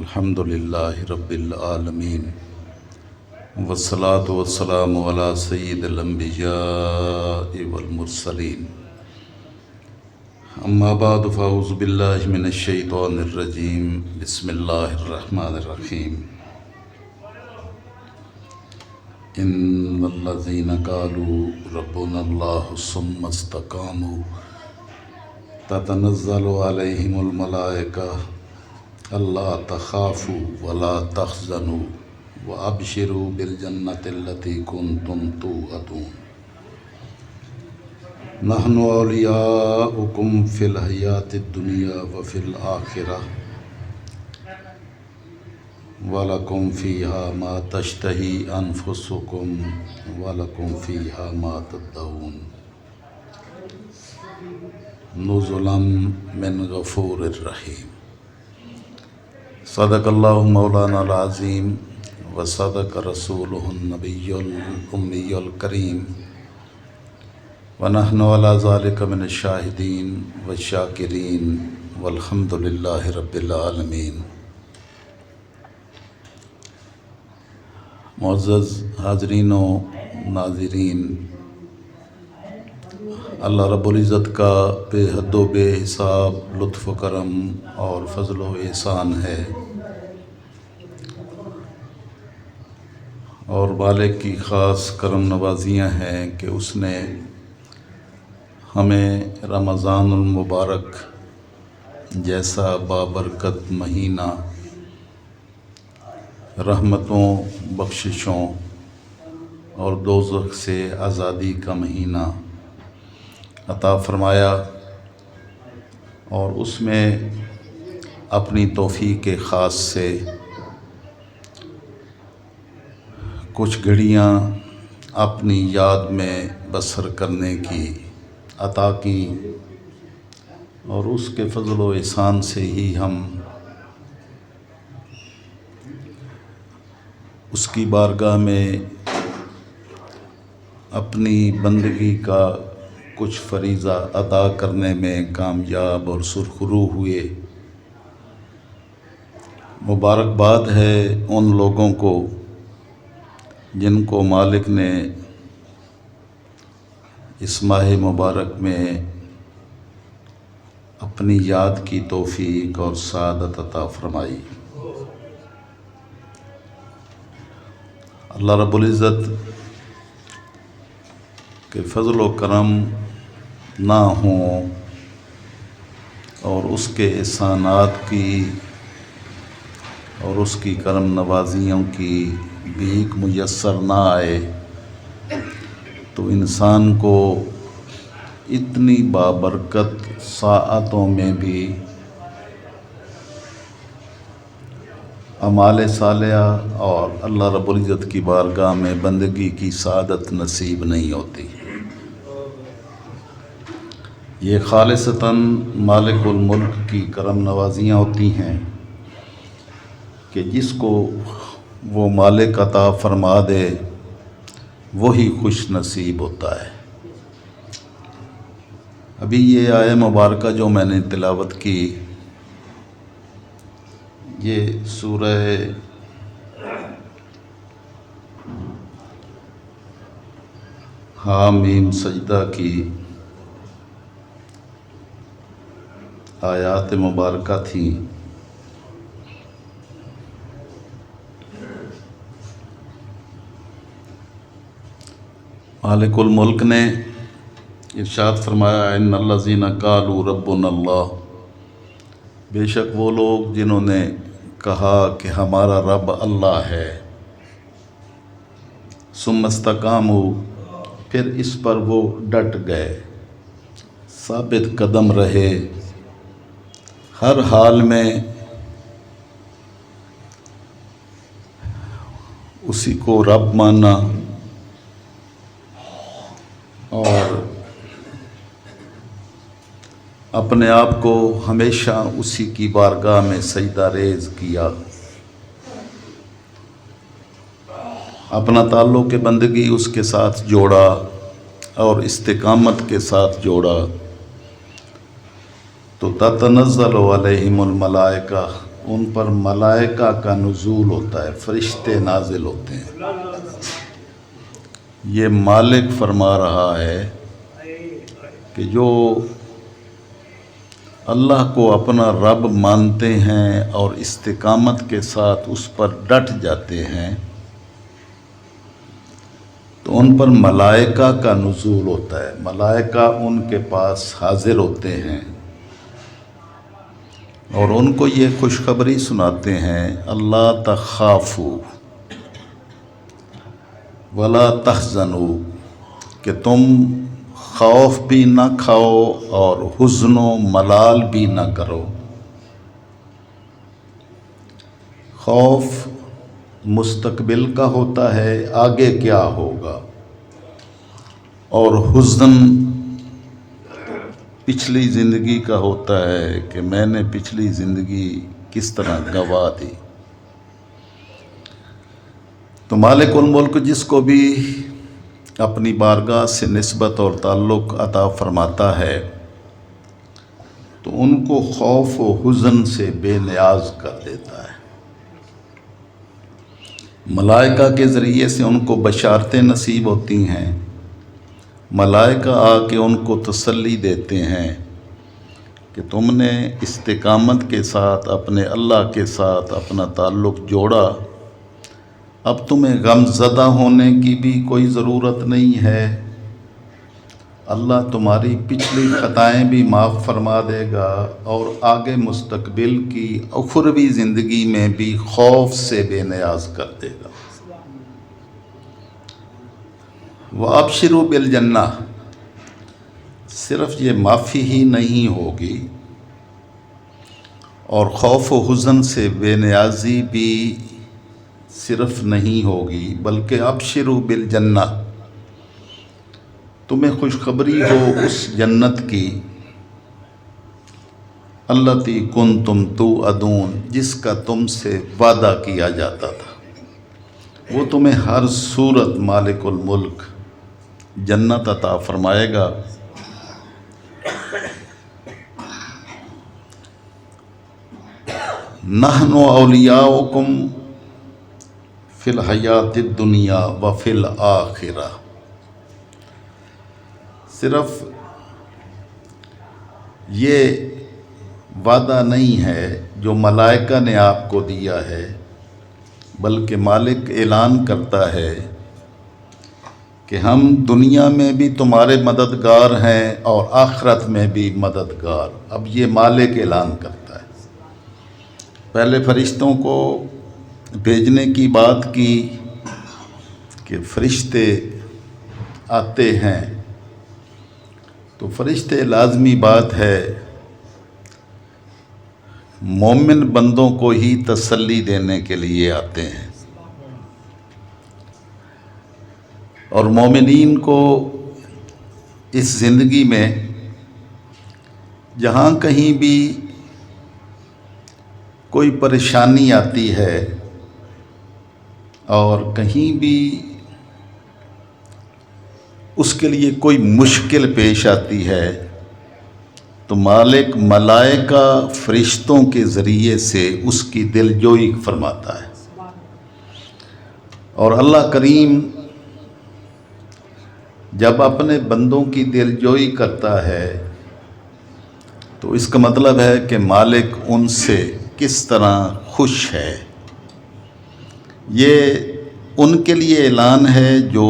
الحمد للہ رب العالمین والصلاة والسلام علی سید الانبیاء والمرسلین اما بعد فاعوذ باللہ من الشیطان الرجیم بسم اللہ الرحمن الرحیم ان الذین قالوا ربنا اللہ ثم استقاموا تتنزل علیہم الملائکہ اللہ تخافوا ولا تحزنوا وابشروا بالجنۃ التی کنتم توعدون نحن اولیاؤکم فی الحیاۃ الدنیا وفی الآخرہ وَلَكُمْ فِيهَا مَا تَشْتَهِي أَنفُسُكُمْ وَلَكُمْ فِيهَا مَا تَدَّعُونَ نُزُلًا مِّن غَفُورٍ رَّحِيمٍ صدق اللہ مولانا العظیم وصدق رسولہ النبی الأمی الکریم ونحن علی ذلک من الشاہدین والشاکرین والحمد للہ رب العالمین۔ معزز حاضرین و ناظرین، اللہ رب العزت کا بے حد و بے حساب لطف و کرم اور فضل و احسان ہے، اور مالک کی خاص کرم نوازیاں ہیں کہ اس نے ہمیں رمضان المبارک جیسا بابرکت مہینہ، رحمتوں، بخششوں اور دوزخ سے آزادی کا مہینہ عطا فرمایا، اور اس میں اپنی توفیق خاص سے کچھ گھڑیاں اپنی یاد میں بسر کرنے کی عطا کی، اور اس کے فضل و احسان سے ہی ہم اس کی بارگاہ میں اپنی بندگی کا کچھ فریضہ ادا کرنے میں کامیاب اور سرخرو ہوئے۔ مبارکباد ہے ان لوگوں کو جن کو مالک نے اس ماہ مبارک میں اپنی یاد کی توفیق اور سعادت عطا فرمائی۔ اللہ رب العزت کے فضل و کرم نہ ہوں اور اس کے احسانات کی اور اس کی کرم نوازیوں کی بھیک میسر نہ آئے تو انسان کو اتنی بابرکت ساعتوں میں بھی اعمال صالحہ اور اللہ رب العزت کی بارگاہ میں بندگی کی سعادت نصیب نہیں ہوتی۔ یہ خالصتاً مالک الملک کی کرم نوازیاں ہوتی ہیں کہ جس کو وہ مالک عطا فرما دے وہی خوش نصیب ہوتا ہے۔ ابھی یہ آیہ مبارکہ جو میں نے تلاوت کی، یہ سورہ حامیم سجدہ کی آیات مبارکہ تھیں۔ مالک الملک نے ارشاد فرمایا ان الذین قالوا ربنا اللہ، بے شک وہ لوگ جنہوں نے کہا کہ ہمارا رب اللہ ہے، ثم استقاموا، پھر اس پر وہ ڈٹ گئے، ثابت قدم رہے، ہر حال میں اسی کو رب مانا اور اپنے آپ کو ہمیشہ اسی کی بارگاہ میں سجدہ ریز کیا، اپنا تعلق بندگی اس کے ساتھ جوڑا اور استقامت کے ساتھ جوڑا، تو تتنزل علیہم الملائکہ، ان پر ملائکہ کا نزول ہوتا ہے، فرشتے نازل ہوتے ہیں۔ یہ مالک فرما رہا ہے کہ جو اللہ کو اپنا رب مانتے ہیں اور استقامت کے ساتھ اس پر ڈٹ جاتے ہیں تو ان پر ملائکہ کا نزول ہوتا ہے، ملائکہ ان کے پاس حاضر ہوتے ہیں اور ان کو یہ خوشخبری سناتے ہیں، اللہ تخافوا ولا تحزنوا، کہ تم خوف بھی نہ کھاؤ اور حزن و ملال بھی نہ کرو۔ خوف مستقبل کا ہوتا ہے، آگے کیا ہوگا، اور حزن پچھلی زندگی کا ہوتا ہے کہ میں نے پچھلی زندگی کس طرح گنوا دی۔ تو مالک الملک جس کو بھی اپنی بارگاہ سے نسبت اور تعلق عطا فرماتا ہے تو ان کو خوف و حزن سے بے نیاز کر دیتا ہے۔ ملائکہ کے ذریعے سے ان کو بشارتیں نصیب ہوتی ہیں، ملائکہ آ کے ان کو تسلی دیتے ہیں کہ تم نے استقامت کے ساتھ اپنے اللہ کے ساتھ اپنا تعلق جوڑا، اب تمہیں غم زدہ ہونے کی بھی کوئی ضرورت نہیں ہے، اللہ تمہاری پچھلی خطائیں بھی معاف فرما دے گا اور آگے مستقبل کی اخروی زندگی میں بھی خوف سے بے نیاز کر دے گا۔ وَأَبْشِرُوا بِالْجَنَّةِ، صرف یہ معافی ہی نہیں ہوگی اور خوف و حزن سے بے نیازی بھی صرف نہیں ہوگی، بلکہ ابشروا بالجنہ، تمہیں خوشخبری ہو اس جنت کی، التی کنتم توعدون، جس کا تم سے وعدہ کیا جاتا تھا، وہ تمہیں ہر صورت مالک الملک جنت عطا فرمائے گا۔ نحن اولیاؤکم فی الحیات الدنیا و فی الآخرہ، صرف یہ وعدہ نہیں ہے جو ملائکہ نے آپ کو دیا ہے، بلکہ مالک اعلان کرتا ہے کہ ہم دنیا میں بھی تمہارے مددگار ہیں اور آخرت میں بھی مددگار۔ اب یہ مالک اعلان کرتا ہے۔ پہلے فرشتوں کو بھیجنے کی بات کی کہ فرشتے آتے ہیں، تو فرشتے لازمی بات ہے مومن بندوں کو ہی تسلی دینے کے لیے آتے ہیں، اور مومنین کو اس زندگی میں جہاں کہیں بھی کوئی پریشانی آتی ہے اور کہیں بھی اس کے لیے کوئی مشکل پیش آتی ہے تو مالک ملائکہ فرشتوں کے ذریعے سے اس کی دلجوئی فرماتا ہے، اور اللہ کریم جب اپنے بندوں کی دلجوئی کرتا ہے تو اس کا مطلب ہے کہ مالک ان سے کس طرح خوش ہے۔ یہ ان کے لیے اعلان ہے جو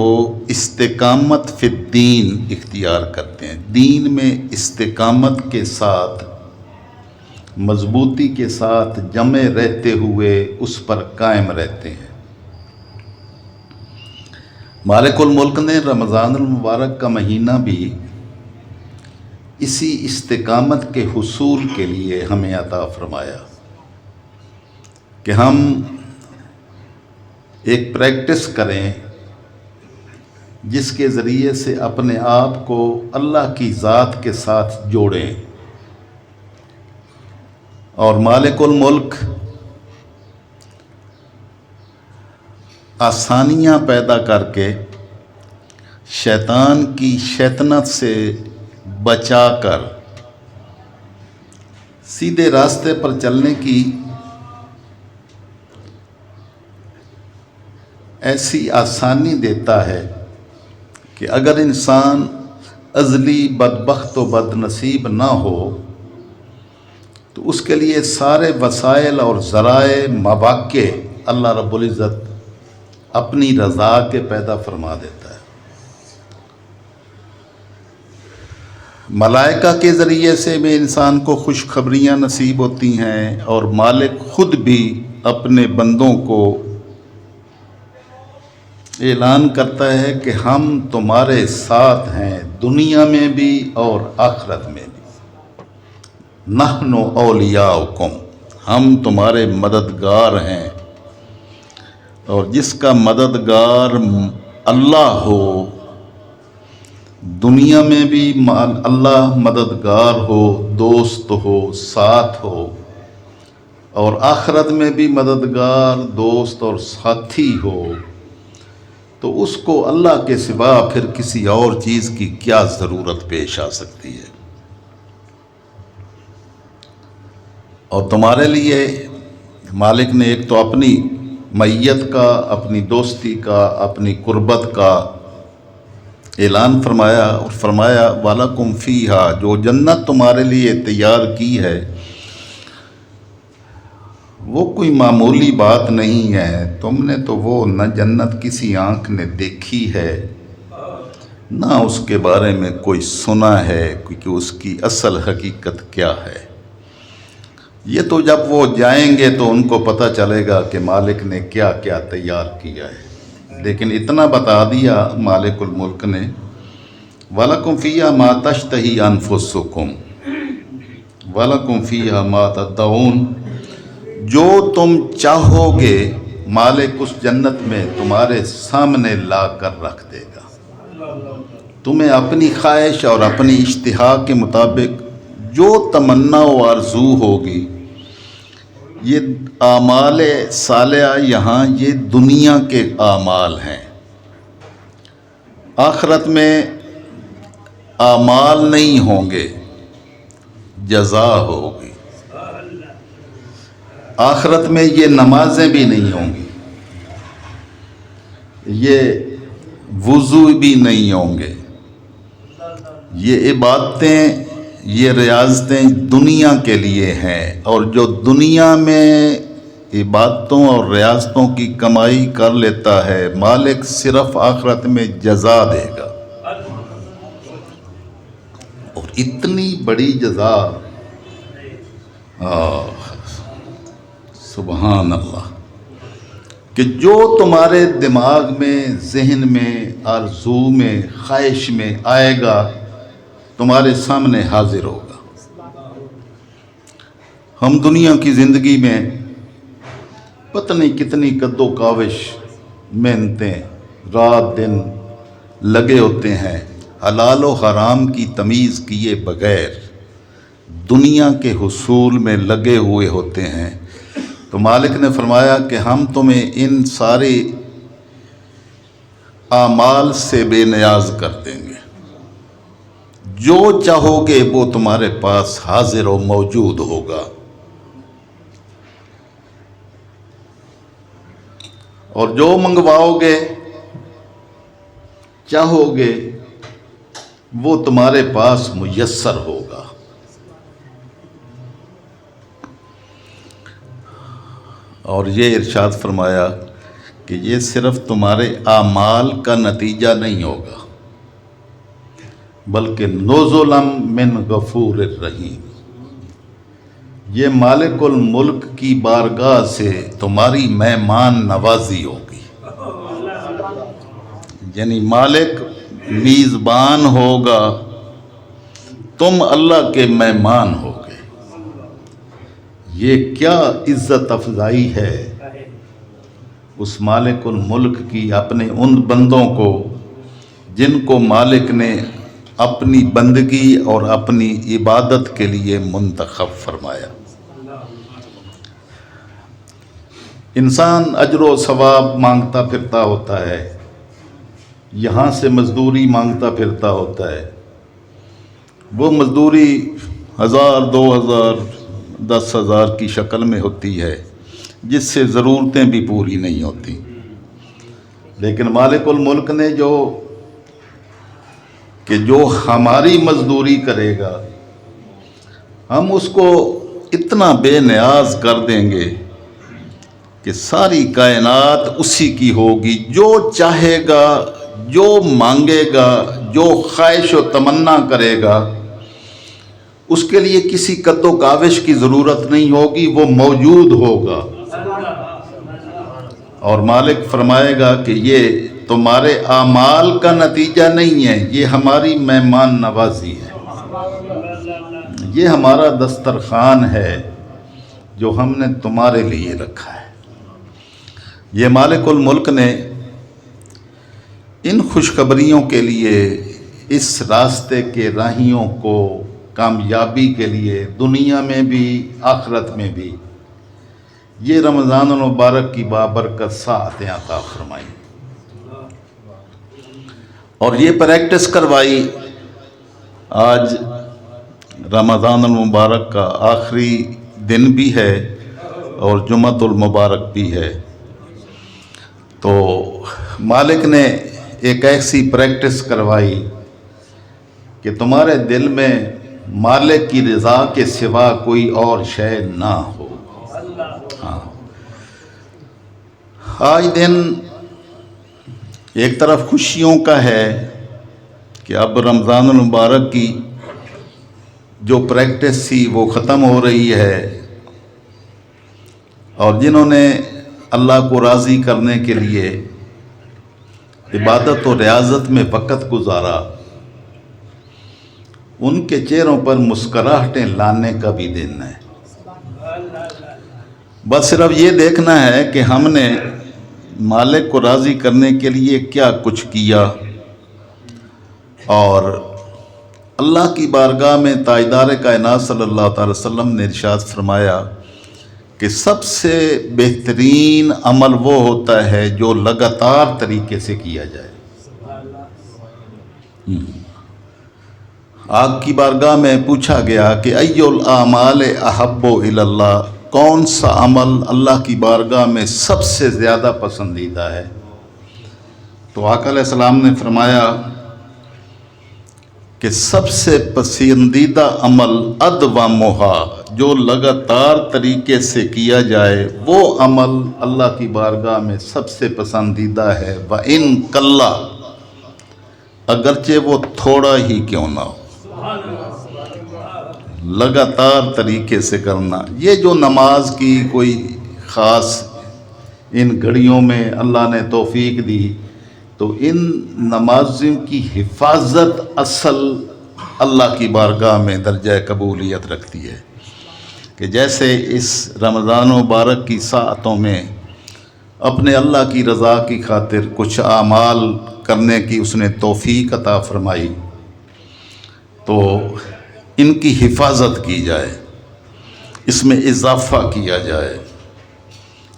استقامت فی الدین اختیار کرتے ہیں، دین میں استقامت کے ساتھ مضبوطی کے ساتھ جمع رہتے ہوئے اس پر قائم رہتے ہیں۔ مالک الملک نے رمضان المبارک کا مہینہ بھی اسی استقامت کے حصول کے لیے ہمیں عطا فرمایا کہ ہم ایک پریکٹس کریں جس کے ذریعے سے اپنے آپ کو اللہ کی ذات کے ساتھ جوڑیں، اور مالک الملک آسانیاں پیدا کر کے شیطان کی شیطنت سے بچا کر سیدھے راستے پر چلنے کی ایسی آسانی دیتا ہے کہ اگر انسان ازلی بدبخت و بد نصیب نہ ہو تو اس کے لیے سارے وسائل اور ذرائع مواقع اللہ رب العزت اپنی رضا کے پیدا فرما دیتا ہے۔ ملائکہ کے ذریعے سے بھی انسان کو خوشخبریاں نصیب ہوتی ہیں، اور مالک خود بھی اپنے بندوں کو اعلان کرتا ہے کہ ہم تمہارے ساتھ ہیں، دنیا میں بھی اور آخرت میں بھی۔ نحن اولیاؤکم، ہم تمہارے مددگار ہیں، اور جس کا مددگار اللہ ہو، دنیا میں بھی اللہ مددگار ہو، دوست ہو، ساتھ ہو، اور آخرت میں بھی مددگار، دوست اور ساتھی ہو، تو اس کو اللہ کے سوا پھر کسی اور چیز کی کیا ضرورت پیش آ سکتی ہے۔ اور تمہارے لیے مالک نے ایک تو اپنی معیت کا، اپنی دوستی کا، اپنی قربت کا اعلان فرمایا، اور فرمایا وَلَكُمْ فِيهَا، جو جنت تمہارے لیے تیار کی ہے وہ کوئی معمولی بات نہیں ہے۔ تم نے تو وہ نہ جنت کسی آنکھ نے دیکھی ہے، نہ اس کے بارے میں کوئی سنا ہے کہ اس کی اصل حقیقت کیا ہے۔ یہ تو جب وہ جائیں گے تو ان کو پتہ چلے گا کہ مالک نے کیا کیا تیار کیا ہے۔ لیکن اتنا بتا دیا مالک الملک نے، وَلَكُمْ فِيهَا مَا تَشْتَهِي أَنفُسُكُمْ وَلَكُمْ فِيهَا مَا تَدَّعُونَ، جو تم چاہو گے مالک اس جنت میں تمہارے سامنے لا کر رکھ دے گا۔ تمہیں اپنی خواہش اور اپنی اشتہا کے مطابق جو تمنا و آرزو ہوگی، یہ اعمال صالحہ یہاں یہ دنیا کے اعمال ہیں، آخرت میں اعمال نہیں ہوں گے، جزا ہوگی۔ آخرت میں یہ نمازیں بھی نہیں ہوں گی، یہ وضو بھی نہیں ہوں گے، یہ عبادتیں، یہ ریاضتیں دنیا کے لیے ہیں، اور جو دنیا میں عبادتوں اور ریاضتوں کی کمائی کر لیتا ہے مالک صرف آخرت میں جزا دے گا، اور اتنی بڑی جزا، سبحان اللہ، کہ جو تمہارے دماغ میں، ذہن میں، آرزو میں، خواہش میں آئے گا تمہارے سامنے حاضر ہوگا۔ ہم دنیا کی زندگی میں پتہ نہیں کتنی کد و کاوش، محنتیں، رات دن لگے ہوتے ہیں حلال و حرام کی تمیز کیے بغیر، دنیا کے حصول میں لگے ہوئے ہوتے ہیں۔ تو مالک نے فرمایا کہ ہم تمہیں ان سارے اعمال سے بے نیاز کر دیں گے، جو چاہو گے وہ تمہارے پاس حاضر و موجود ہوگا، اور جو منگواؤ گے، چاہو گے، وہ تمہارے پاس میسر ہوگا۔ اور یہ ارشاد فرمایا کہ یہ صرف تمہارے اعمال کا نتیجہ نہیں ہوگا، بلکہ نزلا من غفور الرحیم، یہ مالک الملک کی بارگاہ سے تمہاری مہمان نوازی ہوگی۔ یعنی مالک میزبان ہوگا، تم اللہ کے مہمان ہوگے۔ یہ کیا عزت افزائی ہے اس مالک الملک کی اپنے ان بندوں کو جن کو مالک نے اپنی بندگی اور اپنی عبادت کے لیے منتخب فرمایا۔ انسان اجر و ثواب مانگتا پھرتا ہوتا ہے، یہاں سے مزدوری مانگتا پھرتا ہوتا ہے، وہ مزدوری 1000 2000 10,000 کی شکل میں ہوتی ہے، جس سے ضرورتیں بھی پوری نہیں ہوتی۔ لیکن مالک الملک نے جو ہماری مزدوری کرے گا ہم اس کو اتنا بے نیاز کر دیں گے کہ ساری کائنات اسی کی ہوگی، جو چاہے گا، جو مانگے گا، جو خواہش و تمنا کرے گا، اس کے لیے کسی قد و کاوش کی ضرورت نہیں ہوگی، وہ موجود ہوگا۔ اور مالک فرمائے گا کہ یہ تمہارے اعمال کا نتیجہ نہیں ہے، یہ ہماری مہمان نوازی ہے، یہ ہمارا دسترخوان ہے جو ہم نے تمہارے لیے رکھا ہے۔ یہ مالک الملک نے ان خوشخبریوں کے لیے، اس راستے کے راہیوں کو کامیابی کے لیے دنیا میں بھی آخرت میں بھی یہ رمضان المبارک کی بابرکت ساعتیں عطا فرمائی اور یہ پریکٹس کروائی۔ آج رمضان المبارک کا آخری دن بھی ہے اور جمعۃ المبارک بھی ہے، تو مالک نے ایک ایسی پریکٹس کروائی کہ تمہارے دل میں مالک کی رضا کے سوا کوئی اور شے نہ ہو۔ ہاں، آج دن ایک طرف خوشیوں کا ہے کہ اب رمضان المبارک کی جو پریکٹس تھی وہ ختم ہو رہی ہے، اور جنہوں نے اللہ کو راضی کرنے کے لیے عبادت و ریاضت میں وقت گزارا، ان کے چہروں پر مسکراہٹیں لانے کا بھی دن ہے۔ بس صرف یہ دیکھنا ہے کہ ہم نے مالک کو راضی کرنے کے لیے کیا کچھ کیا، اور اللہ کی بارگاہ میں تاجدار کائنات صلی اللہ تعالی وسلم نے ارشاد فرمایا کہ سب سے بہترین عمل وہ ہوتا ہے جو لگاتار طریقے سے کیا جائے۔ آگ کی بارگاہ میں پوچھا گیا کہ ای الاعمال احب الی اللہ، کون سا عمل اللہ کی بارگاہ میں سب سے زیادہ پسندیدہ ہے؟ تو آقا علیہ السلام نے فرمایا کہ سب سے پسندیدہ عمل ادومھا، جو لگاتار طریقے سے کیا جائے وہ عمل اللہ کی بارگاہ میں سب سے پسندیدہ ہے، وَإِن قَلَّ، اگرچہ وہ تھوڑا ہی کیوں نہ ہو۔ لگاتار طریقے سے کرنا، یہ جو نماز کی کوئی خاص ان گھڑیوں میں اللہ نے توفیق دی، تو ان نمازوں کی حفاظت اصل اللہ کی بارگاہ میں درجہ قبولیت رکھتی ہے، کہ جیسے اس رمضان مبارک کی ساعتوں میں اپنے اللہ کی رضا کی خاطر کچھ اعمال کرنے کی اس نے توفیق عطا فرمائی، تو ان کی حفاظت کی جائے، اس میں اضافہ کیا جائے،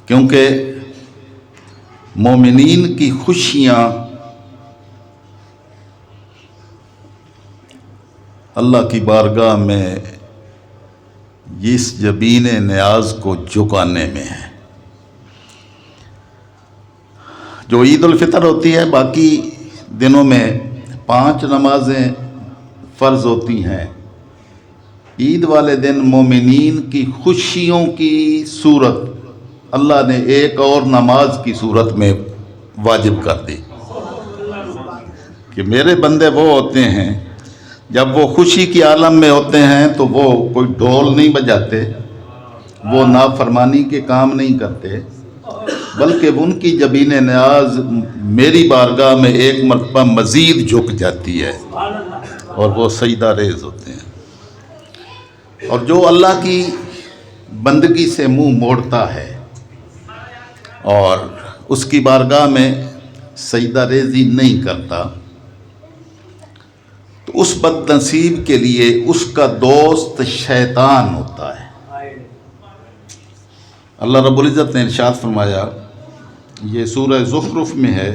کیونکہ مومنین کی خوشیاں اللہ کی بارگاہ میں اس جبین نیاز کو جھکانے میں ہے۔ جو عید الفطر ہوتی ہے، باقی دنوں میں 5 نمازیں فرض ہوتی ہیں، عید والے دن مومنین کی خوشیوں کی صورت اللہ نے ایک اور نماز کی صورت میں واجب کر دی، کہ میرے بندے وہ ہوتے ہیں جب وہ خوشی کی عالم میں ہوتے ہیں تو وہ کوئی ڈھول نہیں بجاتے، وہ نافرمانی کے کام نہیں کرتے، بلکہ ان کی جبین نیاز میری بارگاہ میں ایک مرتبہ مزید جھک جاتی ہے اور وہ سجدہ ریز ہوتے ہیں۔ اور جو اللہ کی بندگی سے منہ موڑتا ہے اور اس کی بارگاہ میں سجدہ ریزی نہیں کرتا، تو اس بد نصیب کے لیے اس کا دوست شیطان ہوتا ہے۔ اللہ رب العزت نے ارشاد فرمایا، یہ سورہ زخرف میں ہے،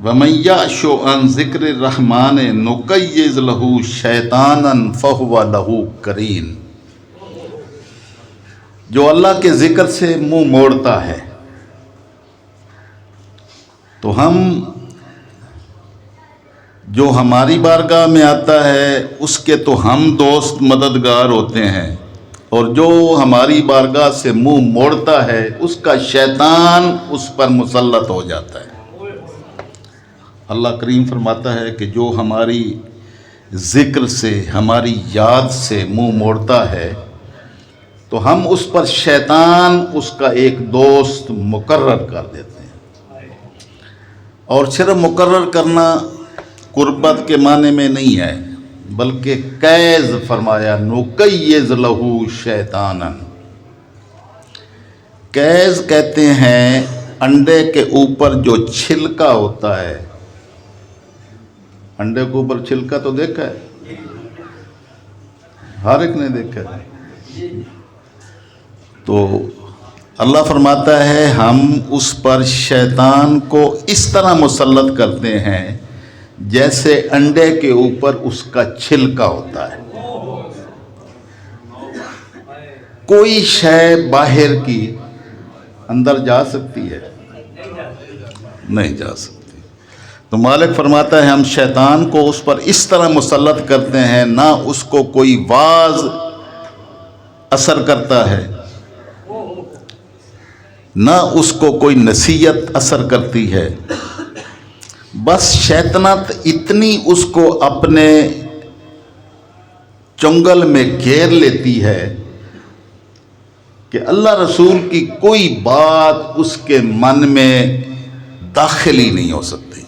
وَمَن يَعْشُ عَن ذِكْرِ الرَّحْمَنِ نُقَيِّضْ لَهُ شَيْطَانًا فَهُوَ لَهُ قَرِينٌ، جو اللہ کے ذکر سے منہ موڑتا ہے تو ہم جو ہماری بارگاہ میں آتا ہے اس کے تو ہم دوست مددگار ہوتے ہیں، اور جو ہماری بارگاہ سے منہ موڑتا ہے اس کا شیطان اس پر مسلط ہو جاتا ہے۔ اللہ کریم فرماتا ہے کہ جو ہماری ذکر سے، ہماری یاد سے منہ موڑتا ہے تو ہم اس پر شیطان اس کا ایک دوست مقرر کر دیتے ہیں۔ اور صرف مقرر کرنا قربت کے معنی میں نہیں ہے، بلکہ قیض فرمایا، نقیض لہو شیطانا۔ قیض کہتے ہیں انڈے کے اوپر جو چھلکا ہوتا ہے، انڈے کے اوپر چھلکا تو دیکھا ہے، ہر ایک نے دیکھا ہے۔ تو اللہ فرماتا ہے ہم اس پر شیطان کو اس طرح مسلط کرتے ہیں جیسے انڈے کے اوپر اس کا چھلکا ہوتا ہے۔ کوئی شے باہر کی اندر جا سکتی ہے؟ نہیں جا سکتی۔ تو مالک فرماتا ہے ہم شیطان کو اس پر اس طرح مسلط کرتے ہیں، نہ اس کو کوئی واعظ اثر کرتا ہے، نہ اس کو کوئی نصیحت اثر کرتی ہے، بس شیطنت اتنی اس کو اپنے چنگل میں گھیر لیتی ہے کہ اللہ رسول کی کوئی بات اس کے من میں داخل ہی نہیں ہو سکتی۔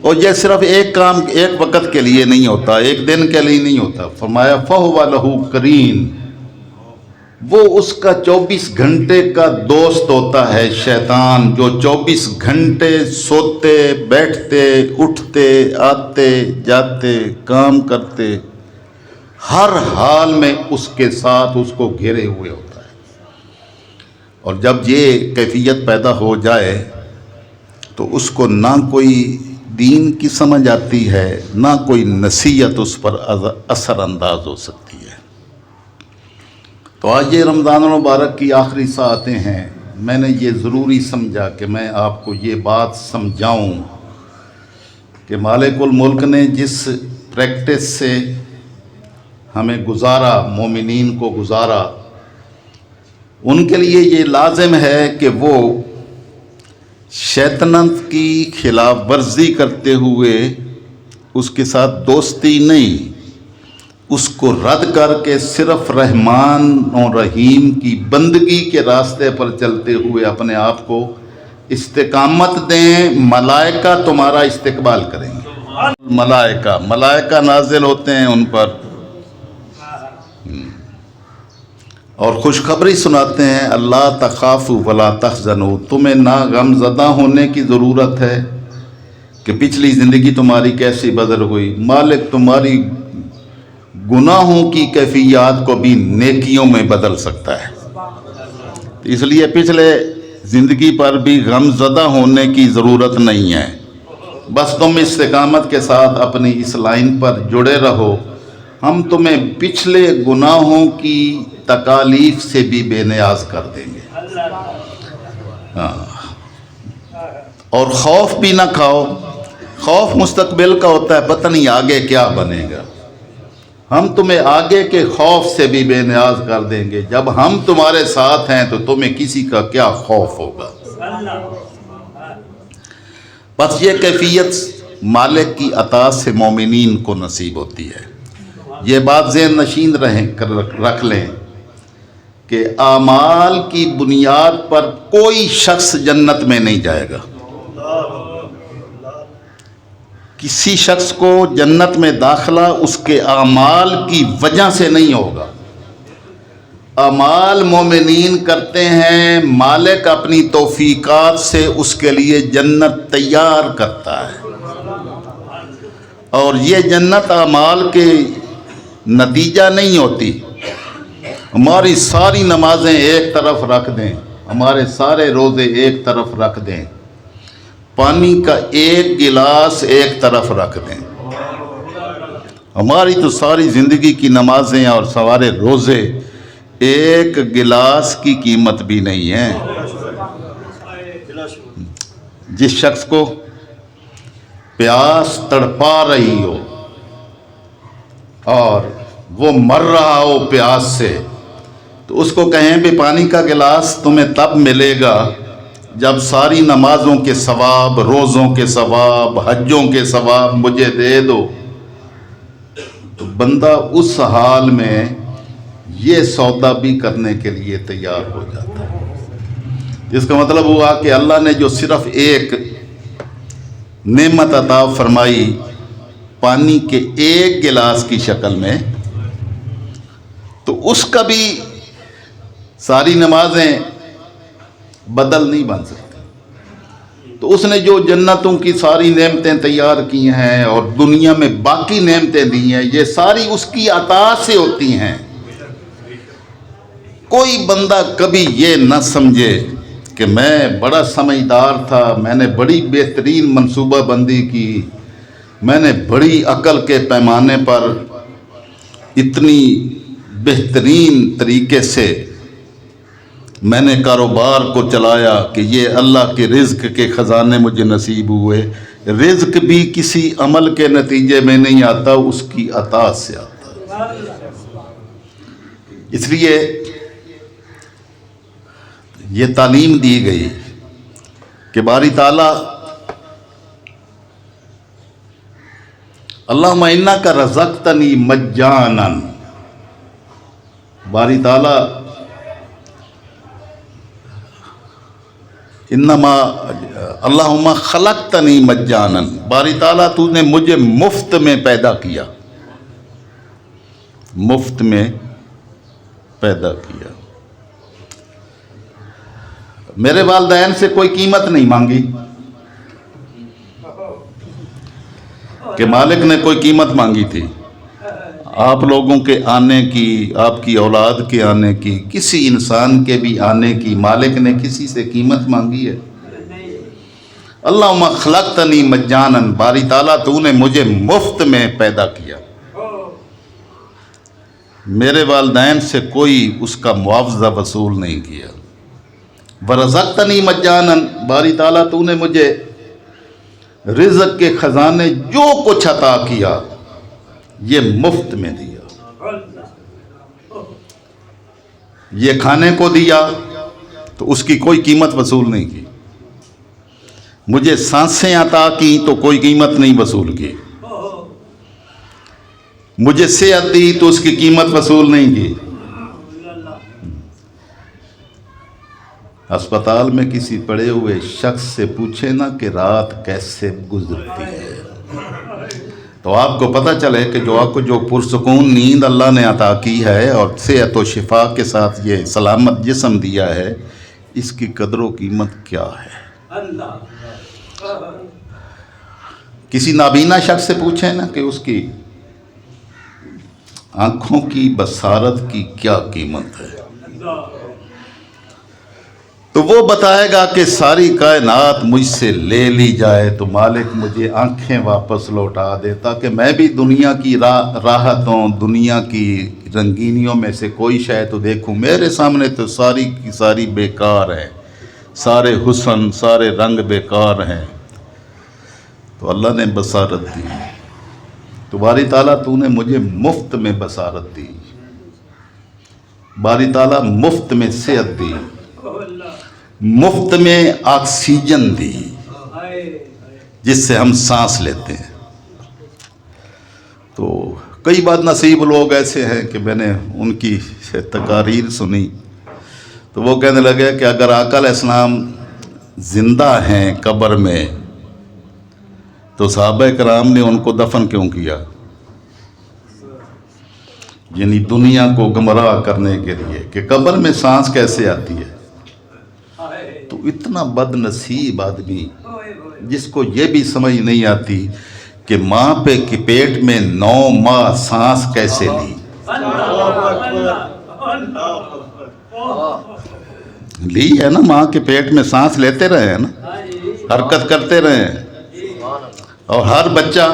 اور یہ صرف ایک کام ایک وقت کے لیے نہیں ہوتا، ایک دن کے لیے نہیں ہوتا۔ فرمایا فَهُوَ لَهُ قَرِينٌ، وہ اس کا 24 گھنٹے کا دوست ہوتا ہے شیطان، جو 24 گھنٹے سوتے بیٹھتے اٹھتے آتے جاتے کام کرتے ہر حال میں اس کے ساتھ اس کو گھیرے ہوئے ہوتا ہے۔ اور جب یہ کیفیت پیدا ہو جائے تو اس کو نہ کوئی دین کی سمجھ آتی ہے، نہ کوئی نصیحت اس پر اثر انداز ہو سکتی ہے۔ تو آج یہ رمضان المبارک کی آخری ساعتیں ہیں، میں نے یہ ضروری سمجھا کہ میں آپ کو یہ بات سمجھاؤں کہ مالک الملک نے جس پریکٹس سے ہمیں گزارا، مومنین کو گزارا، ان کے لیے یہ لازم ہے کہ وہ شیطنت کی خلاف ورزی کرتے ہوئے اس کے ساتھ دوستی نہیں، اس کو رد کر کے صرف رحمان و رحیم کی بندگی کے راستے پر چلتے ہوئے اپنے آپ کو استقامت دیں۔ ملائکہ تمہارا استقبال کریں گے، ملائکہ نازل ہوتے ہیں ان پر اور خوشخبری سناتے ہیں، اللہ تخافوا ولا تحزنوا، تمہیں نہ غم زدہ ہونے کی ضرورت ہے کہ پچھلی زندگی تمہاری کیسی بدل ہوئی، مالک تمہاری گناہوں کی کیفیات کو بھی نیکیوں میں بدل سکتا ہے۔ اس لیے پچھلے زندگی پر بھی غم زدہ ہونے کی ضرورت نہیں ہے، بس تم استقامت کے ساتھ اپنی اس لائن پر جڑے رہو، ہم تمہیں پچھلے گناہوں کی تکالیف سے بھی بے نیاز کر دیں گے۔ اور خوف بھی نہ کھاؤ، خوف مستقبل کا ہوتا ہے، پتہ نہیں آگے کیا بنے گا، ہم تمہیں آگے کے خوف سے بھی بے نیاز کر دیں گے۔ جب ہم تمہارے ساتھ ہیں تو تمہیں کسی کا کیا خوف ہوگا۔ بس یہ کیفیت مالک کی عطا سے مومنین کو نصیب ہوتی ہے۔ یہ بات ذہن نشین رکھ لیں کہ اعمال کی بنیاد پر کوئی شخص جنت میں نہیں جائے گا۔ کسی شخص کو جنت میں داخلہ اس کے اعمال کی وجہ سے نہیں ہوگا۔ اعمال مومنین کرتے ہیں، مالک اپنی توفیقات سے اس کے لیے جنت تیار کرتا ہے، اور یہ جنت اعمال کے نتیجہ نہیں ہوتی۔ ہماری ساری نمازیں ایک طرف رکھ دیں، ہمارے سارے روزے ایک طرف رکھ دیں، پانی کا ایک گلاس ایک طرف رکھ دیں، ہماری تو ساری زندگی کی نمازیں اور سارے روزے ایک گلاس کی قیمت بھی نہیں ہیں۔ جس شخص کو پیاس تڑپا رہی ہو اور وہ مر رہا ہو پیاس سے، تو اس کو کہیں بھی پانی کا گلاس تمہیں تب ملے گا جب ساری نمازوں کے ثواب، روزوں کے ثواب، حجوں کے ثواب مجھے دے دو، تو بندہ اس حال میں یہ سودا بھی کرنے کے لیے تیار ہو جاتا ہے۔ جس کا مطلب ہوا کہ اللہ نے جو صرف ایک نعمت عطا فرمائی پانی کے ایک گلاس کی شکل میں، تو اس کا بھی ساری نمازیں بدل نہیں بن سکتی۔ تو اس نے جو جنتوں کی ساری نعمتیں تیار کی ہیں اور دنیا میں باقی نعمتیں دی ہیں، یہ ساری اس کی عطا سے ہوتی ہیں۔ کوئی بندہ کبھی یہ نہ سمجھے کہ میں بڑا سمجھدار تھا، میں نے بڑی بہترین منصوبہ بندی کی، میں نے بڑی عقل کے پیمانے پر اتنی بہترین طریقے سے میں نے کاروبار کو چلایا کہ یہ اللہ کے رزق کے خزانے مجھے نصیب ہوئے۔ رزق بھی کسی عمل کے نتیجے میں نہیں آتا، اس کی عطا سے آتا ہے۔ اس لیے یہ تعلیم دی گئی کہ باری تعالیٰ اللہم انک رزقتنی مجانا، باری تعالیٰ انما اللہم خلقتنی مجانا، باری تعالیٰ تو نے مجھے مفت میں پیدا کیا، مفت میں پیدا کیا۔ میرے والدین سے کوئی قیمت نہیں مانگی کہ مالک نے کوئی قیمت مانگی تھی آپ لوگوں کے آنے کی، آپ کی اولاد کے آنے کی، کسی انسان کے بھی آنے کی مالک نے کسی سے قیمت مانگی ہے؟ اللہم خلقتنی مجانا، باری تعالیٰ تو نے مجھے مفت میں پیدا کیا، میرے والدین سے کوئی اس کا معاوضہ وصول نہیں کیا۔ ورزقتنی مجانا، باری تعالیٰ تو نے مجھے رزق کے خزانے جو کچھ عطا کیا یہ مفت میں دیا۔ یہ کھانے کو دیا تو اس کی کوئی قیمت وصول نہیں کی، مجھے سانسیں عطا کی تو کوئی قیمت نہیں وصول کی، مجھے صحت دی تو اس کی قیمت وصول نہیں کی۔ ہسپتال میں کسی پڑے ہوئے شخص سے پوچھے نا کہ رات کیسے گزرتی ہے، تو آپ کو پتہ چلے کہ جو آپ کو جو پرسکون نیند اللہ نے عطا کی ہے اور صحت و شفا کے ساتھ یہ سلامت جسم دیا ہے، اس کی قدر و قیمت کیا ہے۔ کسی نابینا شخص سے پوچھیں نا کہ اس کی آنکھوں کی بصارت کی کیا قیمت ہے، تو وہ بتائے گا کہ ساری کائنات مجھ سے لے لی جائے تو مالک مجھے آنکھیں واپس لوٹا دے تاکہ میں بھی دنیا کی راحتوں، دنیا کی رنگینیوں میں سے کوئی شے تو دیکھوں۔ میرے سامنے تو ساری کی ساری بیکار ہیں، سارے حسن، سارے رنگ بیکار ہیں۔ تو اللہ نے بصارت دی، تو باری تعالیٰ تو نے مجھے مفت میں بصارت دی، باری تعالیٰ مفت میں صحت دی، مفت میں آکسیجن دی جس سے ہم سانس لیتے ہیں۔ تو کئی بد نصیب لوگ ایسے ہیں کہ میں نے ان کی تقاریر سنی تو وہ کہنے لگے کہ اگر آقا علیہ السلام زندہ ہیں قبر میں تو صحابہ کرام نے ان کو دفن کیوں کیا؟ یعنی دنیا کو گمراہ کرنے کے لیے کہ قبر میں سانس کیسے آتی ہے۔ تو اتنا بد نصیب آدمی جس کو یہ بھی سمجھ نہیں آتی کہ ماں پہ کے پیٹ میں 9 ماہ سانس کیسے لی، لی ہے نا، ماں کے پیٹ میں سانس لیتے رہے ہیں نا، حرکت کرتے رہے ہیں، اور ہر بچہ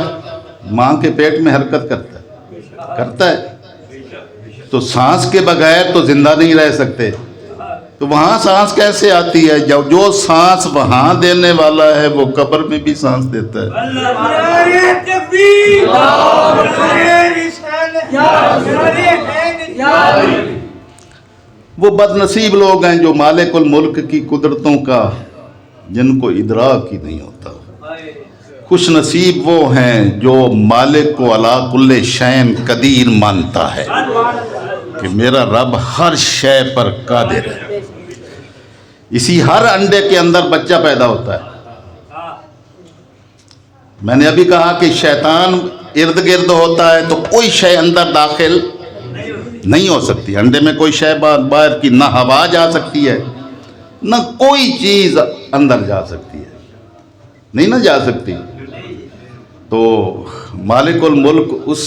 ماں کے پیٹ میں حرکت کرتا ہے، تو سانس کے بغیر تو زندہ نہیں رہ سکتے۔ تو وہاں سانس کیسے آتی ہے؟ جب جو سانس وہاں دینے والا ہے وہ قبر میں بھی سانس دیتا ہے۔ وہ بد نصیب لوگ ہیں جو مالک الملک کی قدرتوں کا جن کو ادراک ہی نہیں ہوتا۔ خوش نصیب وہ ہیں جو مالک کو علی کل شین قدیر مانتا ہے کہ میرا رب ہر شے پر قادر ہے۔ اسی ہر انڈے کے اندر بچہ پیدا ہوتا ہے۔ میں نے ابھی کہا کہ شیطان ارد گرد ہوتا ہے تو کوئی شے اندر داخل نہیں ہو سکتی۔ انڈے میں کوئی شے باہر کی نہ ہوا جا سکتی ہے نہ کوئی چیز اندر جا سکتی ہے، نہیں نہ جا سکتی۔ تو مالک الملک اس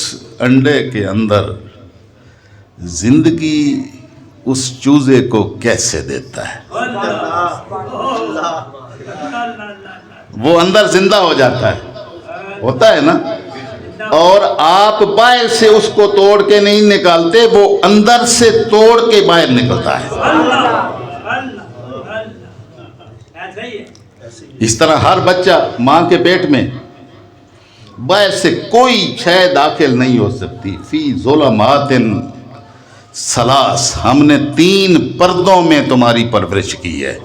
انڈے کے اندر زندگی اس چوزے کو کیسے دیتا ہے؟ وہ اندر زندہ ہو جاتا ہے، ہوتا ہے نا، اور آپ باہر سے اس کو توڑ کے نہیں نکالتے، وہ اندر سے توڑ کے باہر نکلتا ہے۔ اس طرح ہر بچہ ماں کے پیٹ میں باہر سے کوئی شے داخل نہیں ہو سکتی۔ فی ظلمات ثلاث، ہم نے 3 پردوں میں تمہاری پرورش کی ہے۔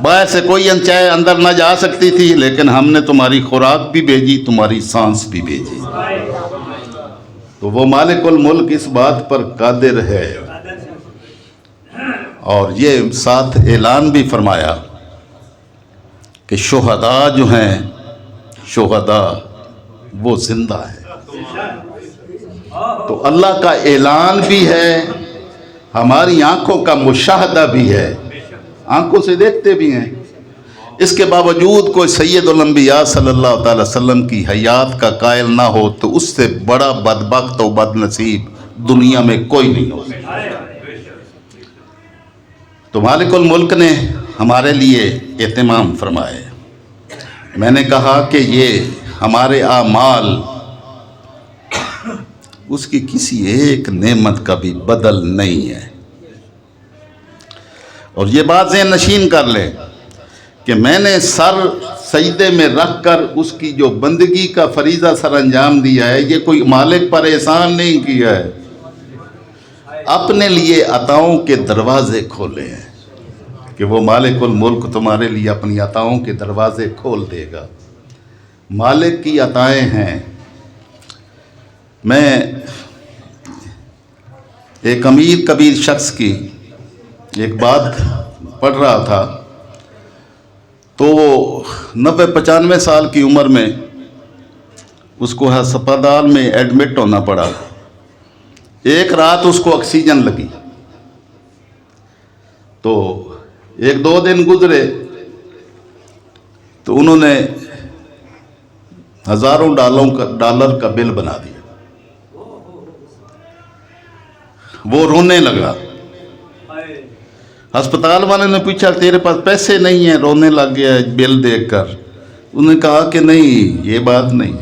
باہر سے کوئی شے اندر نہ جا سکتی تھی، لیکن ہم نے تمہاری خوراک بھی بھیجی، تمہاری سانس بھی بھیجی۔ تو وہ مالک الملک اس بات پر قادر ہے، اور یہ ساتھ اعلان بھی فرمایا کہ شہداء جو ہیں، شہداء وہ زندہ ہیں۔ تو اللہ کا اعلان بھی ہے، ہماری آنکھوں کا مشاہدہ بھی ہے، آنکھوں سے دیکھتے بھی ہیں۔ اس کے باوجود کوئی سید الانبیاء صلی اللہ تعالی وسلم کی حیات کا قائل نہ ہو تو اس سے بڑا بدبخت و بد نصیب دنیا میں کوئی نہیں ہو سکتا۔ تو مالک الملک نے ہمارے لیے اہتمام فرمائے۔ میں نے کہا کہ یہ ہمارے اعمال اس کی کسی ایک نعمت کا بھی بدل نہیں ہے۔ اور یہ بات ذہن نشین کر لیں کہ میں نے سر سجدے میں رکھ کر اس کی جو بندگی کا فریضہ سر انجام دیا ہے، یہ کوئی مالک پر احسان نہیں کیا ہے، اپنے لیے عطاؤں کے دروازے کھولے ہیں کہ وہ مالک الملک تمہارے لیے اپنی عطاؤں کے دروازے کھول دے گا۔ مالک کی عطائیں ہیں۔ میں ایک امیر کبیر شخص کی ایک بات پڑھ رہا تھا، تو وہ 90-95 سال کی عمر میں اس کو ہسپتال میں ایڈمٹ ہونا پڑا۔ ایک رات اس کو آکسیجن لگی، تو 1-2 دن گزرے تو انہوں نے ہزاروں ڈالر کا بل بنا دیا۔ وہ رونے لگا۔ ہسپتال والے نے پوچھا تیرے پاس پیسے نہیں ہیں؟ رونے لگ گیا بل دیکھ کر۔ انہوں نے کہا کہ نہیں، یہ بات نہیں،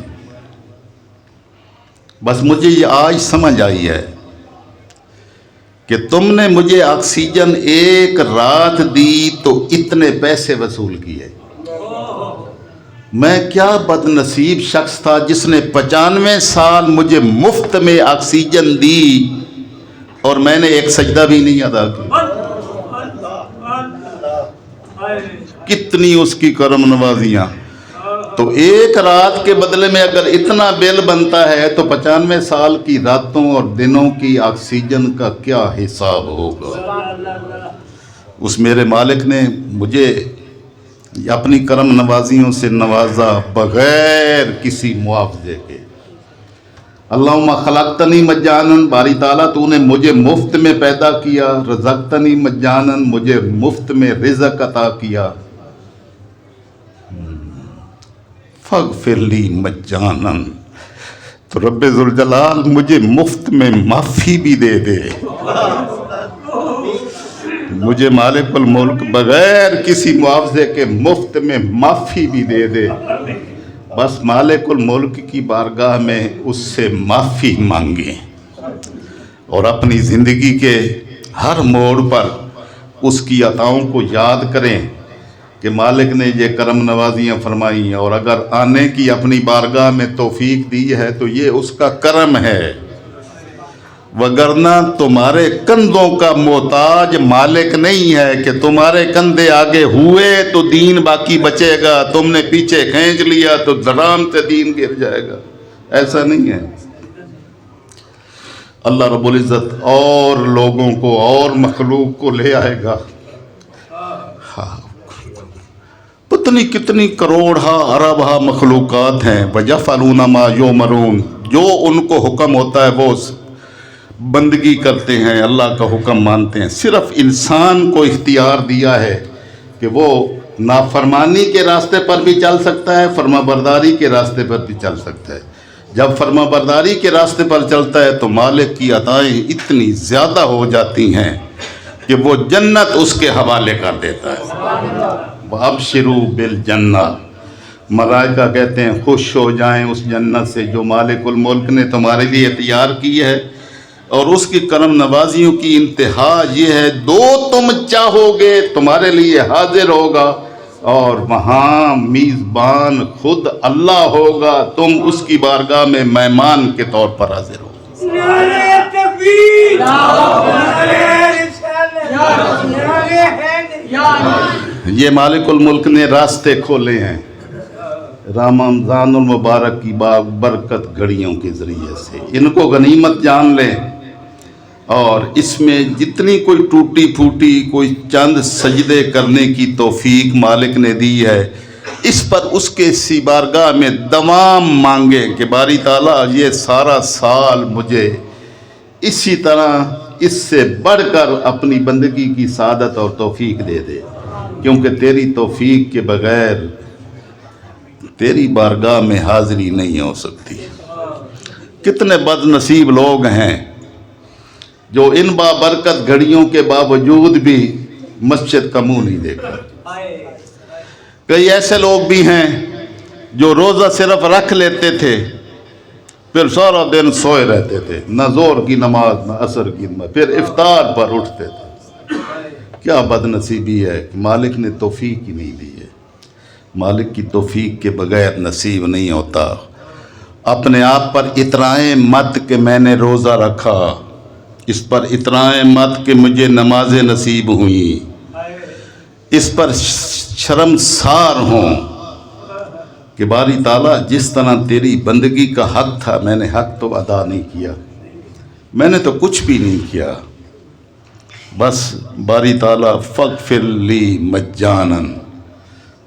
بس مجھے یہ آج سمجھ آئی ہے کہ تم نے مجھے آکسیجن ایک رات دی تو اتنے پیسے وصول کیے۔ میں کیا بد نصیب شخص تھا جس نے 95 سال مجھے مفت میں آکسیجن دی اور میں نے ایک سجدہ بھی نہیں ادا کیا۔ کتنی اس کی کرم نوازیاں۔ تو ایک رات کے بدلے میں اگر اتنا بل بنتا ہے تو 95 سال کی راتوں اور دنوں کی آکسیجن کا کیا حساب ہوگا۔ اس میرے مالک نے مجھے اپنی کرم نوازیوں سے نوازا بغیر کسی معاوضے کے۔ اللہم خلقتنی مجانن، باری تعالیٰ تو نے مجھے مفت میں پیدا کیا، رزقتنی مجانن، مجھے مفت میں رزق عطا کیا، فاغفر لی مجانن، تو رب ذوالجلال مجھے مفت میں معافی بھی دے دے۔ مجھے مالک الملک بغیر کسی معاوضے کے مفت میں معافی بھی دے دے۔ بس مالک الملک کی بارگاہ میں اس سے معافی مانگیں اور اپنی زندگی کے ہر موڑ پر اس کی عطاؤں کو یاد کریں کہ مالک نے یہ کرم نوازیاں فرمائی، اور اگر آنے کی اپنی بارگاہ میں توفیق دی ہے تو یہ اس کا کرم ہے، وگرنہ تمہارے کندھوں کا محتاج مالک نہیں ہے کہ تمہارے کندھے آگے ہوئے تو دین باقی بچے گا، تم نے پیچھے کھینچ لیا تو دھڑام سے دین گر جائے گا۔ ایسا نہیں ہے۔ اللہ رب العزت اور لوگوں کو اور مخلوق کو لے آئے گا، پتنی کتنی کروڑہا اربہا مخلوقات ہیں، وَيَفْعَلُونَ مَا يُؤْمَرُونَ، جو ان کو حکم ہوتا ہے وہ بندگی کرتے ہیں، اللہ کا حکم مانتے ہیں۔ صرف انسان کو اختیار دیا ہے کہ وہ نافرمانی کے راستے پر بھی چل سکتا ہے، فرما برداری کے راستے پر بھی چل سکتا ہے۔ جب فرما برداری کے راستے پر چلتا ہے تو مالک کی عطائیں اتنی زیادہ ہو جاتی ہیں کہ وہ جنت اس کے حوالے کر دیتا ہے۔ وَأَبْشِرُوا بِالْجَنَّةِ، ملائکہ کہتے ہیں خوش ہو جائیں اس جنت سے جو مالک الملک نے تمہارے لیے تیار کی ہے، اور اس کی کرم نوازیوں کی انتہا یہ ہے، دو تم چاہو گے تمہارے لیے حاضر ہوگا، اور وہاں میزبان خود اللہ ہوگا، تم اس کی بارگاہ میں مہمان کے طور پر حاضر ہوگا۔ نعرہ تکبیر، یہ مالک الملک نے راستے کھولے ہیں رمضان المبارک کی برکت گھڑیوں کے ذریعے سے، ان کو غنیمت جان لیں، اور اس میں جتنی کوئی ٹوٹی پھوٹی کوئی چند سجدے کرنے کی توفیق مالک نے دی ہے، اس پر اس کے سی بارگاہ میں دوام مانگے کہ باری تعالیٰ یہ سارا سال مجھے اسی طرح اس سے بڑھ کر اپنی بندگی کی سعادت اور توفیق دے دے، کیونکہ تیری توفیق کے بغیر تیری بارگاہ میں حاضری نہیں ہو سکتی۔ کتنے بد نصیب لوگ ہیں جو ان بابرکت گھڑیوں کے باوجود بھی مسجد کا منہ نہیں دیکھا۔ کئی ایسے لوگ بھی ہیں جو روزہ صرف رکھ لیتے تھے، پھر سارا دن سوئے رہتے تھے، نہ زور کی نماز نہ عصر کی نماز، پھر افطار پر اٹھتے تھے۔ کیا بد نصیبی ہے کہ مالک نے توفیق ہی نہیں دی ہے۔ مالک کی توفیق کے بغیر نصیب نہیں ہوتا۔ اپنے آپ پر اترائیں مت کہ میں نے روزہ رکھا، اس پر اترائیں مت کہ مجھے نمازیں نصیب ہوئیں، اس پر شرمسار ہوں کہ باری تعالیٰ جس طرح تیری بندگی کا حق تھا میں نے حق تو ادا نہیں کیا، میں نے تو کچھ بھی نہیں کیا، بس باری تعالیٰ فاغفر لی مجاناً،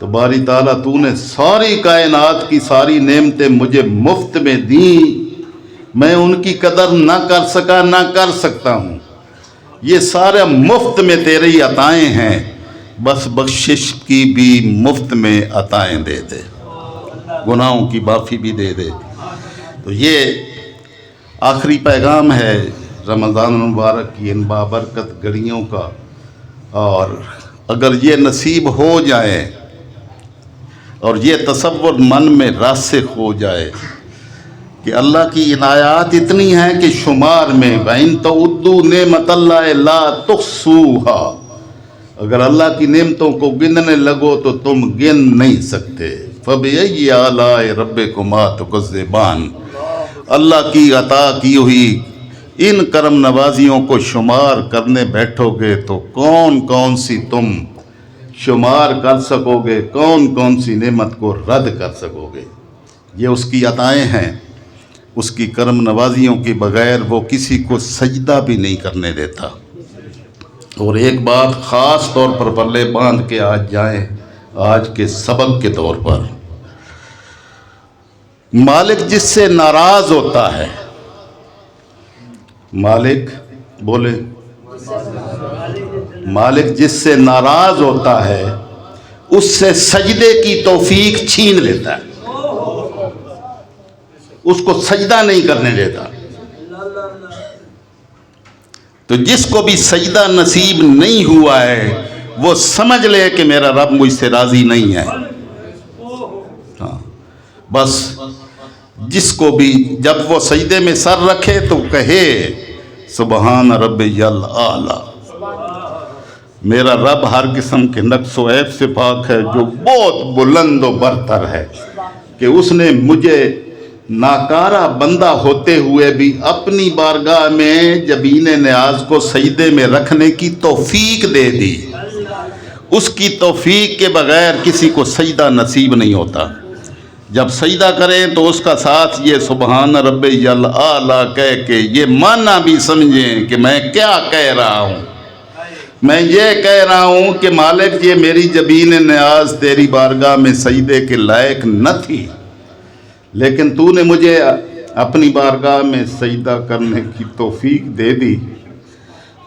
تو باری تعالیٰ تو نے ساری کائنات کی ساری نعمتیں مجھے مفت میں دیں، میں ان کی قدر نہ کر سکا نہ کر سکتا ہوں، یہ سارے مفت میں تیری عطائیں ہیں، بس بخشش کی بھی مفت میں عطائیں دے دے، گناہوں کی معافی بھی دے دے۔ تو یہ آخری پیغام ہے رمضان المبارک کی ان بابرکت گھڑیوں کا، اور اگر یہ نصیب ہو جائے اور یہ تصور من میں راسخ ہو جائے کہ اللہ کی عنایات اتنی ہیں کہ شمار میں، وَإِن تَعُدُّوا نِعْمَتَ اللَّهِ لَا تُحْصُوهَا، اگر اللہ کی نعمتوں کو گننے لگو تو تم گن نہیں سکتے۔ فَبِأَيِّ آلَاءِ رَبِّكُمَا تُكَذِّبَانِ، اللہ کی عطا کی ہوئی ان کرم نوازیوں کو شمار کرنے بیٹھو گے تو کون کون سی تم شمار کر سکو گے، کون کون سی نعمت کو رد کر سکو گے۔ یہ اس کی عطائیں ہیں، اس کی کرم نوازیوں کے بغیر وہ کسی کو سجدہ بھی نہیں کرنے دیتا۔ اور ایک بات خاص طور پر پلے باندھ کے آج جائیں، آج کے سبق کے طور پر، مالک جس سے ناراض ہوتا ہے، مالک بولے، مالک جس سے ناراض ہوتا ہے اس سے سجدے کی توفیق چھین لیتا ہے، اس کو سجدہ نہیں کرنے دیتا۔ تو جس کو بھی سجدہ نصیب نہیں ہوا ہے وہ سمجھ لے کہ میرا رب مجھ سے راضی نہیں ہے۔ ہاں، بس جس کو بھی جب وہ سجدے میں سر رکھے تو کہے سبحان ربی الاعلی، میرا رب ہر قسم کے نقص و عیب سے پاک ہے، جو بہت بلند و برتر ہے، کہ اس نے مجھے ناکارہ بندہ ہوتے ہوئے بھی اپنی بارگاہ میں جبین نیاز کو سجدے میں رکھنے کی توفیق دے دی۔ اس کی توفیق کے بغیر کسی کو سجدہ نصیب نہیں ہوتا۔ جب سجدہ کریں تو اس کا ساتھ یہ سبحان ربی الاعلیٰ کہہ کے یہ معنی بھی سمجھیں کہ میں کیا کہہ رہا ہوں۔ میں یہ کہہ رہا ہوں کہ مالک یہ میری جبین نیاز تیری بارگاہ میں سجدے کے لائق نہ تھی، لیکن تو نے مجھے اپنی بارگاہ میں سجدہ کرنے کی توفیق دے دی،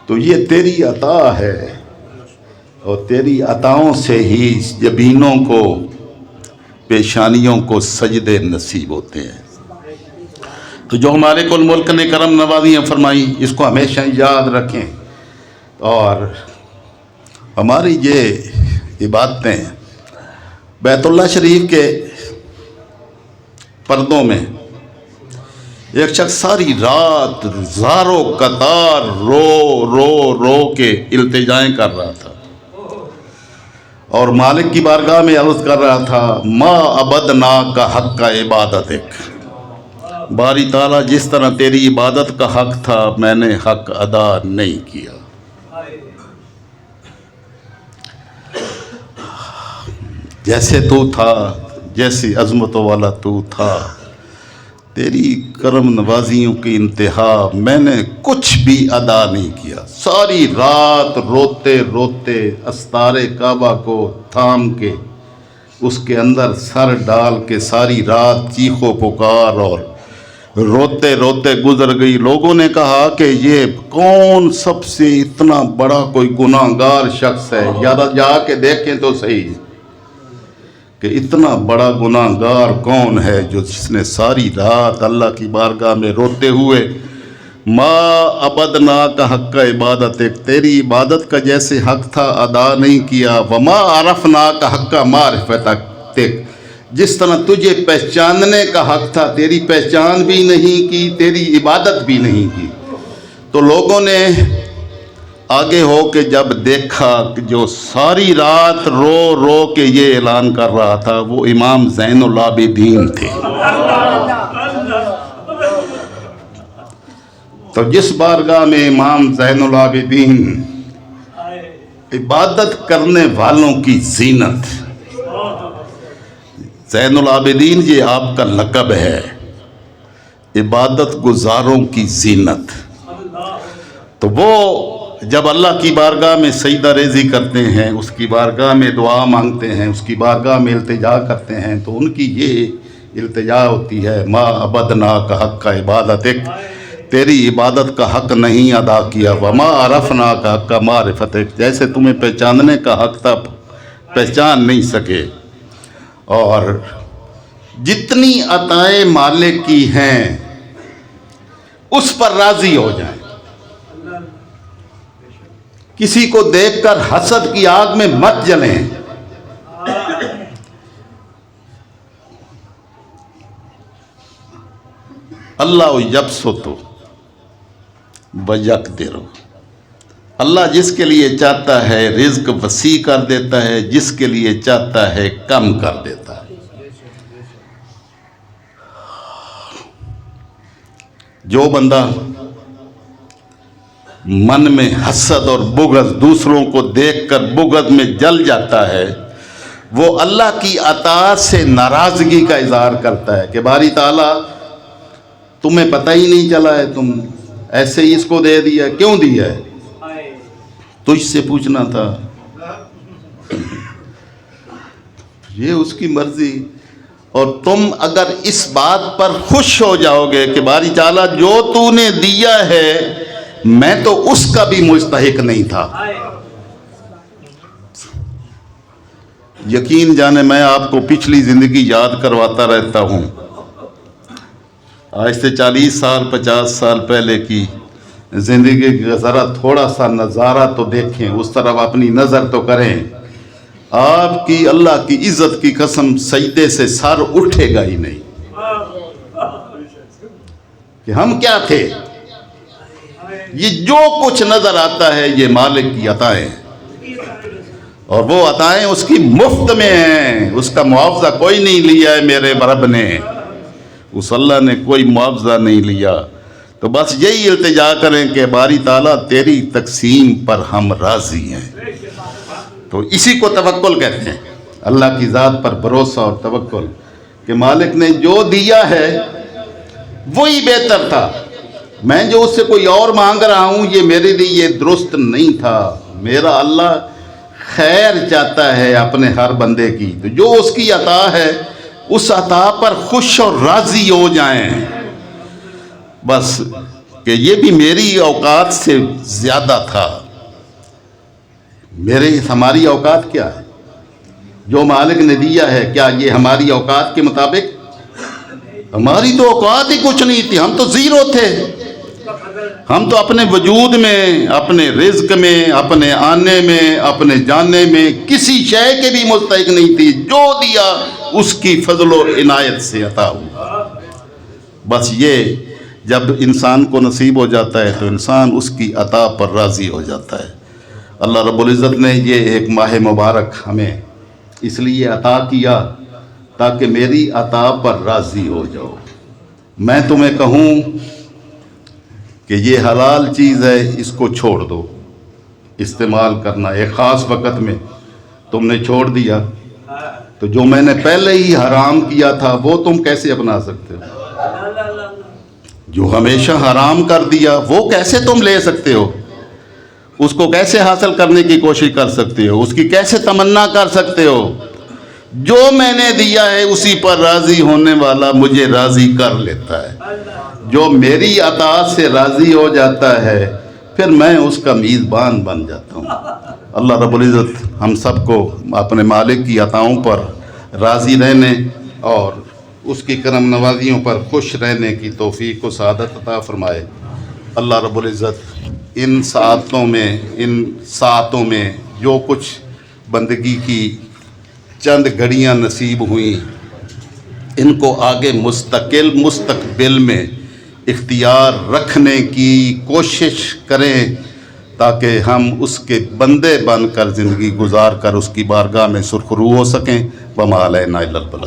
تو یہ تیری عطا ہے، اور تیری عطاؤں سے ہی جبینوں کو، پیشانیوں کو سجدے نصیب ہوتے ہیں۔ تو جو مالک الملک نے کرم نوازیاں فرمائی، اس کو ہمیشہ یاد رکھیں، اور ہماری یہ عبادتیں بیت اللہ شریف کے پردوں میں ایک شخص ساری رات زارو قطار رو کے التجائیں کر رہا تھا، اور مالک کی بارگاہ میں عرض کر رہا تھا ما عبدنا کا حق کا عبادتک، باری تعالیٰ جس طرح تیری عبادت کا حق تھا میں نے حق ادا نہیں کیا۔ جیسے تو تھا، جیسی عظمتوں والا تو تھا، تیری کرم نوازیوں کی انتہا میں نے کچھ بھی ادا نہیں کیا۔ ساری رات روتے روتے استار کعبہ کو تھام کے، اس کے اندر سر ڈال کے ساری رات چیخو پکار اور روتے روتے گزر گئی۔ لوگوں نے کہا کہ یہ کون سب سے اتنا بڑا کوئی گناہگار شخص ہے، یاد جا کے دیکھیں تو صحیح کہ اتنا بڑا گناہگار کون ہے جو جس نے ساری رات اللہ کی بارگاہ میں روتے ہوئے ما عبدنا کا حق کا عبادت، تیری عبادت کا جیسے حق تھا ادا نہیں کیا، وما عرفنا کا حق کا معرفتک، جس طرح تجھے پہچاننے کا حق تھا تیری پہچان بھی نہیں کی، تیری عبادت بھی نہیں کی۔ تو لوگوں نے آگے ہو کے جب دیکھا کہ جو ساری رات رو کے یہ اعلان کر رہا تھا وہ امام زین العابدین تھے۔ تو جس بارگاہ میں امام زین العابدین عبادت کرنے والوں کی زینت، زین العابدین یہ آپ کا لقب ہے، عبادت گزاروں کی زینت، تو وہ جب اللہ کی بارگاہ میں سجدہ ریزی کرتے ہیں، اس کی بارگاہ میں دعا مانگتے ہیں، اس کی بارگاہ میں التجا کرتے ہیں، تو ان کی یہ التجا ہوتی ہے ما عبدنا کا حق کا عبادتک، تیری عبادت کا حق نہیں ادا کیا، وما عرفنا کا حق کا معرفتک، جیسے تمہیں پہچاننے کا حق تھا پہچان نہیں سکے۔ اور جتنی عطائیں مالک کی ہیں اس پر راضی ہو جائیں، کسی کو دیکھ کر حسد کی آگ میں مت جلیں۔ اللہ یبسط ویقدر، اللہ جس کے لیے چاہتا ہے رزق وسیع کر دیتا ہے، جس کے لیے چاہتا ہے کم کر دیتا ہے۔ جو بندہ من میں حسد اور بغض، دوسروں کو دیکھ کر بغض میں جل جاتا ہے، وہ اللہ کی عطا سے ناراضگی کا اظہار کرتا ہے کہ باری تعالیٰ تمہیں پتہ ہی نہیں چلا ہے، تم ایسے ہی اس کو دے دیا، کیوں دیا ہے؟ تجھ سے پوچھنا تھا، یہ اس کی مرضی۔ اور تم اگر اس بات پر خوش ہو جاؤ گے کہ باری تعالیٰ جو تو نے دیا ہے میں تو اس کا بھی مستحق نہیں تھا، یقین جانے میں آپ کو پچھلی زندگی یاد کرواتا رہتا ہوں، آج سے 40 سال 50 سال پہلے کی زندگی کا ذرا تھوڑا سا نظارہ تو دیکھیں، اس طرف اپنی نظر تو کریں۔ آپ کی اللہ کی عزت کی قسم سجدے سے سر اٹھے گا ہی نہیں کہ ہم کیا تھے۔ یہ جو کچھ نظر آتا ہے یہ مالک کی عطائیں، اور وہ عطائیں اس کی مفت میں ہیں، اس کا معاوضہ کوئی نہیں لیا ہے میرے رب نے، اس اللہ نے کوئی معاوضہ نہیں لیا۔ تو بس یہی التجا کریں کہ باری تعالیٰ تیری تقسیم پر ہم راضی ہیں۔ تو اسی کو توکل کہتے ہیں، اللہ کی ذات پر بھروسہ اور توکل، کہ مالک نے جو دیا ہے وہی بہتر تھا، میں جو اس سے کوئی اور مانگ رہا ہوں یہ میرے لیے درست نہیں تھا۔ میرا اللہ خیر چاہتا ہے اپنے ہر بندے کی، تو جو اس کی عطا ہے اس عطا پر خوش اور راضی ہو جائیں، بس کہ یہ بھی میری اوقات سے زیادہ تھا۔ ہماری اوقات کیا ہے؟ جو مالک نے دیا ہے کیا یہ ہماری اوقات کے مطابق؟ ہماری تو اوقات ہی کچھ نہیں تھی، ہم تو زیرو تھے۔ ہم تو اپنے وجود میں، اپنے رزق میں، اپنے آنے میں، اپنے جانے میں کسی شے کے بھی مستحق نہیں تھی، جو دیا اس کی فضل و عنایت سے عطا ہوا۔ بس یہ جب انسان کو نصیب ہو جاتا ہے تو انسان اس کی عطا پر راضی ہو جاتا ہے۔ اللہ رب العزت نے یہ ایک ماہ مبارک ہمیں اس لیے عطا کیا تاکہ میری عطا پر راضی ہو جاؤ۔ میں تمہیں کہوں کہ یہ حلال چیز ہے، اس کو چھوڑ دو، استعمال کرنا ایک خاص وقت میں تم نے چھوڑ دیا، تو جو میں نے پہلے ہی حرام کیا تھا وہ تم کیسے اپنا سکتے ہو؟ جو ہمیشہ حرام کر دیا وہ کیسے تم لے سکتے ہو؟ اس کو کیسے حاصل کرنے کی کوشش کر سکتے ہو؟ اس کی کیسے تمنا کر سکتے ہو؟ جو میں نے دیا ہے اسی پر راضی ہونے والا مجھے راضی کر لیتا ہے۔ جو میری عطا سے راضی ہو جاتا ہے پھر میں اس کا میزبان بن جاتا ہوں۔ اللہ رب العزت ہم سب کو اپنے مالک کی عطاؤں پر راضی رہنے اور اس کی کرم نوازیوں پر خوش رہنے کی توفیق و سعادت عطا فرمائے۔ اللہ رب العزت ان ساعتوں میں جو کچھ بندگی کی چند گھڑیاں نصیب ہوئیں ان کو آگے مستقبل میں اختیار رکھنے کی کوشش کریں تاکہ ہم اس کے بندے بن کر زندگی گزار کر اس کی بارگاہ میں سرخرو ہو سکیں۔ وما علینا الا البلاغ۔